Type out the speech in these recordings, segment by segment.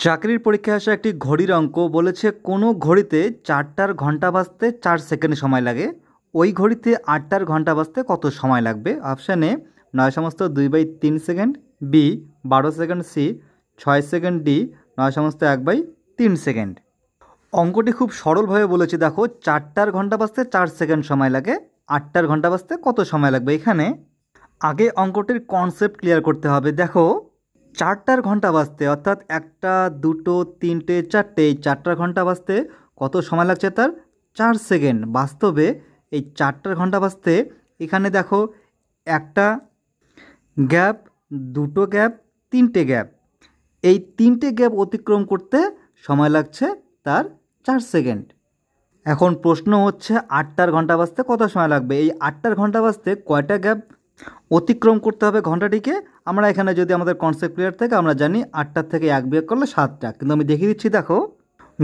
চাকরির পরীক্ষায় আসা একটি ঘড়ির অঙ্ক বলেছে কোনো ঘড়িতে 4টার ঘন্টা বাজতে 4 সেকেন্ড সময় লাগে, ওই ঘড়িতে 8টার ঘন্টা বাজতে কত সময় লাগবে? Option A 9/2/3 second, B 12 second, C 6 second, D 9/1/3 second. অঙ্কটি খুব সরলভাবে বলেছি, দেখো 4টার ঘন্টা বাজতে 4 সেকেন্ড সময় লাগে, 8টার ঘন্টা বাজতে কত সময় লাগবে। এখানে আগে অঙ্কটির কনসেপ্ট ক্লিয়ার করতে হবে। দেখো 4টার ঘন্টা বাজতে অর্থাৎ 1টা 2টো 3টে 4টে, এই 4টার ঘন্টা বাজতে কত সময় লাগছে? তার 4 সেকেন্ড। বাস্তবে এই 4টার ঘন্টা বাজতে এখানে দেখো একটা গ্যাপ, দুটো গ্যাপ, তিনটে গ্যাপ, এই তিনটে গ্যাপ অতিক্রম করতে সময় লাগছে তার 4 সেকেন্ড। এখন প্রশ্ন হচ্ছে 8টার ঘন্টা বাজতে কত সময় লাগবে? এই 8টার ঘন্টা বাজতে কয়টা গ্যাপ অতিক্রম করতে হবে ঘন্টাটিকে? আমরা এখানে যদি আমাদের কনসেপ্ট ক্লিয়ার থাকে আমরা জানি 8টার থেকে 1 বিয়োগ করলে 7টা, কিন্তু আমি দেখিয়ে দিচ্ছি। দেখো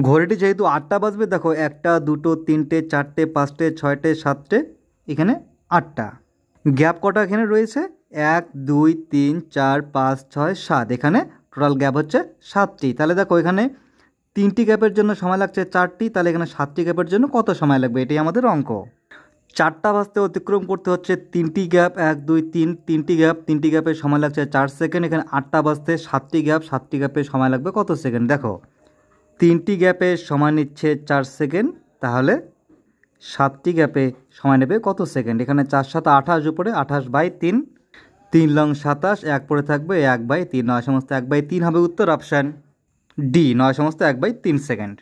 ঘড়িটি যেহেতু 8টা বাজবে, দেখো 1টা 2টো 3টে 4টে 5টে 6টে 7টে, এখানে 8টা। গ্যাপ কটা এখানে রয়েছে? 1 2 3 4 5 6 7, এখানে টোটাল গ্যাপ হচ্ছে 7টি। তাহলে দেখো এখানে 3টি গ্যাপের জন্য সময় লাগছে 4টি, তাহলে এখানে 7টি গ্যাপের জন্য কত সময় লাগবে? এটাই আমাদের অঙ্ক। 4টা বাজতে অতিক্রম করতে হচ্ছে 3টি গ্যাপ, 1 2 3, 3টি গ্যাপ, 3টি গ্যাপের সময় লাগছে 4 সেকেন্ড। এখানে 8টা বাজতে 7টি গ্যাপ, 7টি গ্যাপের সময় লাগবে কত সেকেন্ড? দেখো 3টি গ্যাপে সময় নিচ্ছে 4 সেকেন্ড, তাহলে 7টি গ্যাপে সময় নেবে কত সেকেন্ড? এখানে 4 7 28, উপরে 28/3, 3 লং 27, 1 পড়ে থাকবে 1/3, 9/1/3 হবে উত্তর। Option D 9/1/3 second.